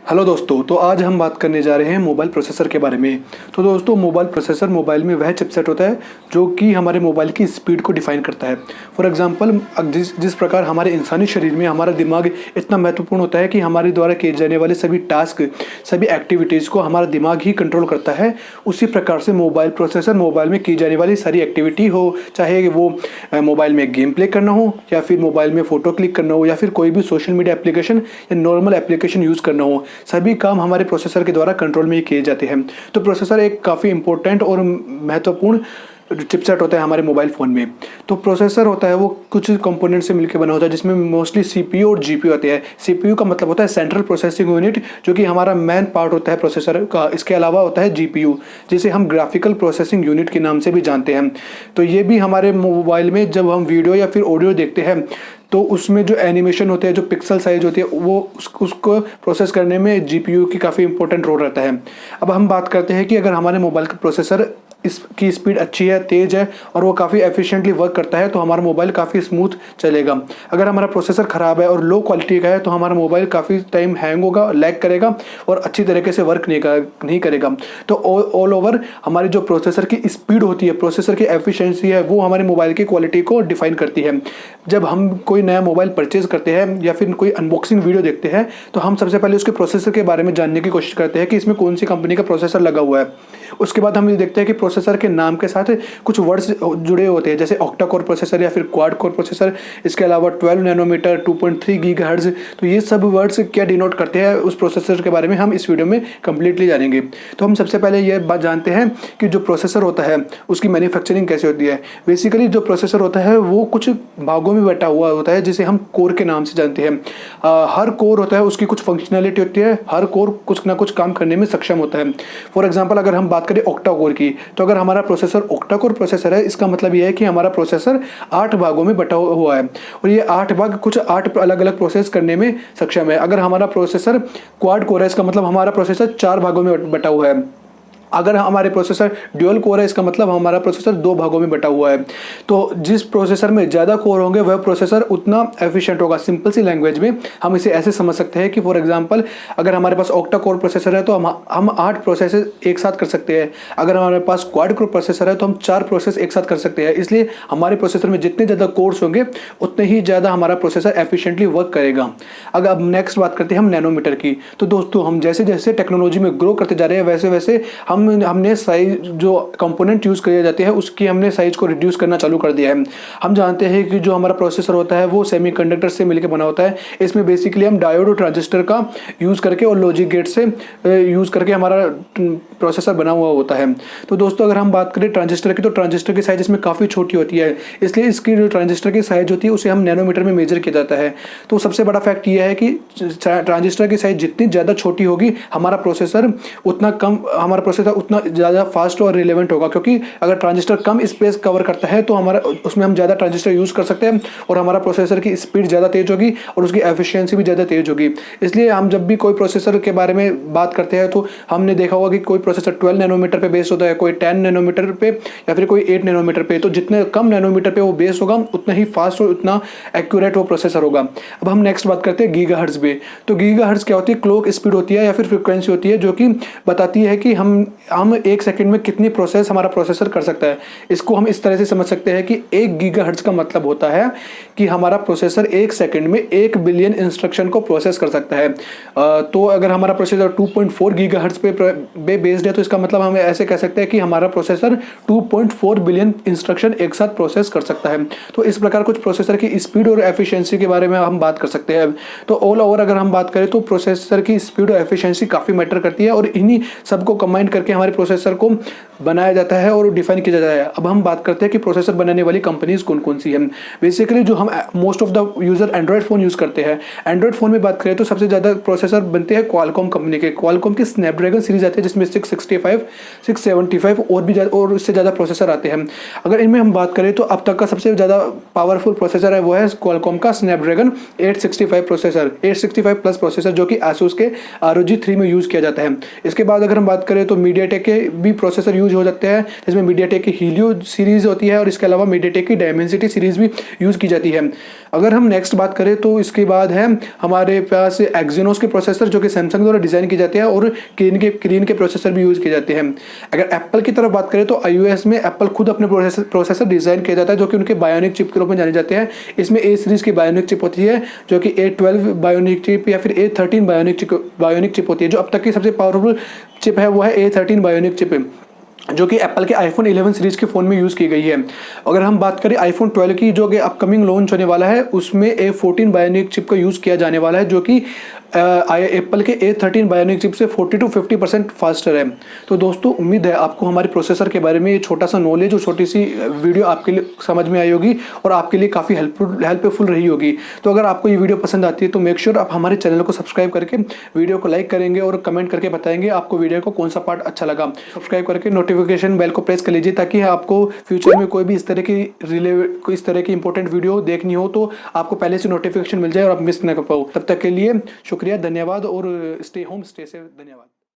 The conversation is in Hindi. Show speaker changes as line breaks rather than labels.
हेलो दोस्तों, तो आज हम बात करने जा रहे हैं मोबाइल प्रोसेसर के बारे में। तो दोस्तों, मोबाइल प्रोसेसर मोबाइल में वह चिपसेट होता है जो कि हमारे मोबाइल की स्पीड को डिफाइन करता है। फॉर एग्जांपल, जिस प्रकार हमारे इंसानी शरीर में हमारा दिमाग इतना महत्वपूर्ण होता है कि हमारे द्वारा किए जाने वाले सभी टास्क, सभी एक्टिविटीज़ को हमारा दिमाग ही कंट्रोल करता है, उसी प्रकार से मोबाइल प्रोसेसर मोबाइल में की जाने वाली सारी एक्टिविटी हो, चाहे वो मोबाइल में गेम प्ले करना हो या फिर मोबाइल में फ़ोटो क्लिक करना हो या फिर कोई भी सोशल मीडिया एप्लीकेशन या नॉर्मल एप्लीकेशन यूज़ करना हो, सभी काम हमारे प्रोसेसर के द्वारा कंट्रोल में ही किए जाते हैं। तो प्रोसेसर एक काफ़ी इंपॉर्टेंट और महत्वपूर्ण चिपसेट होता है हमारे मोबाइल फ़ोन में। तो प्रोसेसर होता है वो कुछ कंपोनेंट से मिलकर बना होता है, जिसमें मोस्टली सीपीयू और जीपीयू आते हैं। सीपीयू का मतलब होता है सेंट्रल प्रोसेसिंग यूनिट, जो कि हमारा मेन पार्ट होता है प्रोसेसर का। इसके अलावा होता है जीपीयू, जिसे हम ग्राफिकल प्रोसेसिंग यूनिट के नाम से भी जानते हैं। तो ये भी हमारे मोबाइल में जब हम वीडियो या फिर ऑडियो देखते हैं तो उसमें जो एनिमेशन होते हैं, जो पिक्सल साइज होती है, वो उसको प्रोसेस करने में जीपीयू की काफ़ी इंपॉर्टेंट रोल रहता है। अब हम बात करते हैं कि अगर हमारे मोबाइल का प्रोसेसर इसकी स्पीड अच्छी है, तेज़ है और वो काफ़ी एफिशिएंटली वर्क करता है, तो हमारा मोबाइल काफ़ी स्मूथ चलेगा। अगर हमारा प्रोसेसर ख़राब है और लो क्वालिटी का है तो हमारा मोबाइल काफ़ी टाइम हैंग होगा, लैग करेगा और अच्छी तरीके से वर्क नहीं करेगा। तो ऑल ओवर हमारी जो प्रोसेसर की स्पीड होती है, प्रोसेसर की एफिशिएंसी है, वो हमारे मोबाइल की क्वालिटी को डिफाइन करती है। जब हम कोई नया मोबाइल परचेज करते हैं या फिर कोई अनबॉक्सिंग वीडियो देखते हैं तो हम सबसे पहले उसके प्रोसेसर के बारे में जानने की कोशिश करते हैं कि इसमें कौन सी कंपनी का प्रोसेसर लगा हुआ है। उसके बाद हम ये देखते हैं कि प्रोसेसर के नाम के साथ कुछ वर्ड्स जुड़े होते हैं, जैसे ऑक्टा कोर प्रोसेसर या फिर क्वाड कोर प्रोसेसर, इसके अलावा 12 नैनोमीटर, 2.3 गीगाहर्ट्ज़। तो ये सब वर्ड्स क्या डिनोट करते हैं उस प्रोसेसर के बारे में हम इस वीडियो में कंप्लीटली जानेंगे। तो हम सबसे पहले ये बात जानते हैं कि जो प्रोसेसर होता है उसकी मैन्युफैक्चरिंग कैसे होती है। बेसिकली जो प्रोसेसर होता है वो कुछ भागों में बटा हुआ होता है, जिसे हम कोर के नाम से जानते हैं। हर कोर होता है, उसकी कुछ फंक्शनैलिटी होती है, हर कोर कुछ ना कुछ काम करने में सक्षम होता है। फॉर एग्जाम्पल, अगर हम बात करें ऑक्टा कोर की, तो अगर हमारा प्रोसेसर ऑक्टा कोर प्रोसेसर है, इसका मतलब यह है कि हमारा प्रोसेसर 8 भागों में बटा हुआ है और ये 8 भाग कुछ 8 अलग अलग प्रोसेस करने में सक्षम है। अगर हमारा प्रोसेसर क्वाड कोर है, इसका मतलब हमारा प्रोसेसर 4 भागों में बटा हुआ है। अगर हमारे प्रोसेसर ड्यूअल कोर है, इसका मतलब हमारा प्रोसेसर 2 भागों में बटा हुआ है। तो जिस प्रोसेसर में ज़्यादा कोर होंगे वह प्रोसेसर उतना एफिशिएंट होगा। सिंपल सी लैंग्वेज में हम इसे ऐसे समझ सकते हैं कि फॉर एग्जांपल, अगर हमारे पास ऑक्टा कोर प्रोसेसर है तो हम 8 प्रोसेस एक साथ कर सकते हैं। अगर हमारे पास क्वाड कोर प्रोसेसर है तो हम 4 प्रोसेस एक साथ कर सकते हैं। इसलिए हमारे प्रोसेसर में जितने ज़्यादा कोर्स होंगे उतने ही ज़्यादा हमारा प्रोसेसर एफिशिएंटली वर्क करेगा। अगर अब नेक्स्ट बात करते हैं हम नैनोमीटर की। तो दोस्तों, हम जैसे जैसे टेक्नोलॉजी में ग्रो करते जा रहे हैं वैसे वैसे हमने साइज जो कंपोनेंट यूज़ किए जाते हैं उसकी हमने साइज को रिड्यूस करना चालू कर दिया है। हम जानते हैं कि जो हमारा प्रोसेसर होता है वो सेमीकंडक्टर से मिलकर बना होता है। इसमें बेसिकली हम डायोड और ट्रांजिस्टर का यूज़ करके और लॉजिक गेट से यूज़ करके हमारा प्रोसेसर बना हुआ होता है। तो दोस्तों, अगर हम बात करें ट्रांजिस्टर की, तो ट्रांजिस्टर की साइज इसमें काफ़ी छोटी होती है, इसलिए इसकी जो ट्रांजिस्टर की साइज होती है उसे हम नैनोमीटर में मेजर किया जाता है। तो सबसे बड़ा फैक्ट ये है कि ट्रांजिस्टर की साइज जितनी ज़्यादा छोटी होगी हमारा प्रोसेसर उतना ज़्यादा फास्ट और रिलेवेंट होगा, क्योंकि अगर ट्रांजिस्टर कम स्पेस कवर करता है तो हमारा उसमें हम ज़्यादा ट्रांजिस्टर यूज़ कर सकते हैं और हमारा प्रोसेसर की स्पीड ज़्यादा तेज़ होगी और उसकी एफिशिएंसी भी ज़्यादा तेज़ होगी। इसलिए हम जब भी कोई प्रोसेसर के बारे में बात करते हैं तो हमने देखा होगा कि कोई प्रोसेसर 12 नैनोमीटर पे बेस्ड होता है, कोई 10 नैनोमीटर पे या फिर कोई 8 नैनोमीटर पे। तो जितने कम नैनोमीटर पे वो बेस्ड होगा उतना ही फास्ट और उतना एक्यूरेट वो प्रोसेसर होगा। अब हम नेक्स्ट बात करते हैं गीगाहर्ट्ज़ पे। तो गीगाहर्ट्ज़ क्या होती है? क्लॉक स्पीड होती है या फिर फ्रिक्वेंसी होती है, जो कि बताती है कि हम 1 सेकंड में कितनी प्रोसेस हमारा प्रोसेसर कर सकता है। इसको हम इस तरह से समझ सकते हैं कि 1 गीगाहर्ट्ज़ का मतलब होता है कि हमारा प्रोसेसर 1 सेकंड में 1 बिलियन इंस्ट्रक्शन को प्रोसेस कर सकता है। तो अगर हमारा प्रोसेसर 2.4 गीगाहर्ट्ज़ पे बेस्ड है तो इसका मतलब हम ऐसे कह सकते हैं कि हमारा प्रोसेसर 2.4 बिलियन इंस्ट्रक्शन एक साथ प्रोसेस कर सकता है। तो इस प्रकार कुछ प्रोसेसर की स्पीड और एफिशिएंसी के बारे में हम बात कर सकते हैं। तो ऑल ओवर अगर हम बात करें तो प्रोसेसर की स्पीड और एफिशिएंसी काफ़ी मैटर करती है और इन्हीं सबको कंबाइन करके हमारे प्रोसेसर को बनाया जाता है और डिफाइन किया जाता है। अब हम बात करते हैं कि प्रोसेसर बनाने वाली कंपनीज कौन कौन सी हैं। बेसिकली जो हम most of the user Android phone use करते हैं, एंड्रॉयड फ़ोन में बात करें तो सबसे ज़्यादा प्रोसेसर बनते हैं क्वालकॉम कंपनी के। क्वालकॉम की स्नैपड्रैगन सीरीज आती है जिसमें 665, 675 और भी और इससे ज़्यादा प्रोसेसर आते हैं। अगर इनमें हम बात करें तो अब तक का सबसे ज़्यादा पावरफुल प्रोसेसर है वो है क्वालकॉम का स्नैपड्रैगन 865 प्रोसेसर, 865 प्लस प्रोसेसर, जो कि आसूस के ROG 3 में यूज़ किया जाता है। इसके बाद अगर हम बात करें तो मीडियाटेक के भी प्रोसेसर यूज हो सकते हैं, जिसमें मीडियाटेक की हीलियो सीरीज़ होती है और इसके अलावा मीडियाटेक की डायमेंसिटी सीरीज़ भी यूज़ की जाती है। अगर हम नेक्स्ट बात करें तो इसके बाद है हमारे पास एक्जिनोस के प्रोसेसर, जो कि सैमसंग द्वारा डिज़ाइन किए जाते हैं, और क्रीन के प्रोसेसर भी यूज़ किए जाते हैं। अगर एप्पल की तरफ बात करें तो iOS में एप्पल खुद अपने प्रोसेसर डिज़ाइन किया जाता है, जो कि उनके बायोनिक चिप के रूप में जाने जाते हैं। इसमें A सीरीज़ की बायोनिक चिप होती है, जो कि A12 बायोनिक चिप या फिर A13 बायोनिक चिप होती है। जो अब तक की सबसे पावरफुल चिप है वो है A13 बायोनिक चिप, जो कि एप्पल के आईफोन 11 सीरीज़ के फ़ोन में यूज़ की गई है। अगर हम बात करें आईफोन 12 की, जो कि अपकमिंग लॉन्च होने वाला है, उसमें A14 बायोनिक चिप का यूज़ किया जाने वाला है, जो कि एप्पल के A13 बायोनिक चिप से 40 to 50% फास्टर है। तो दोस्तों, उम्मीद है आपको हमारे प्रोसेसर के बारे में ये छोटा सा नॉलेज और छोटी सी वीडियो आपके लिए समझ में आई होगी और आपके लिए काफ़ी हेल्पफुल रही होगी। तो अगर आपको ये वीडियो पसंद आती है तो मेक श्योर आप हमारे चैनल को सब्सक्राइब करके वीडियो को लाइक करेंगे और कमेंट करके बताएंगे आपको वीडियो को कौन सा पार्ट अच्छा लगा। सब्सक्राइब करके नोटिफिकेशन बेल को प्रेस कर लीजिए, ताकि आपको फ्यूचर में कोई भी इस तरह की इंपॉर्टेंट वीडियो देखनी हो तो आपको पहले से नोटिफिकेशन मिल जाए और आप मिस न कर पाओ। तब तक के लिए शुक्रिया, धन्यवाद और स्टे होम स्टे सेफ। धन्यवाद।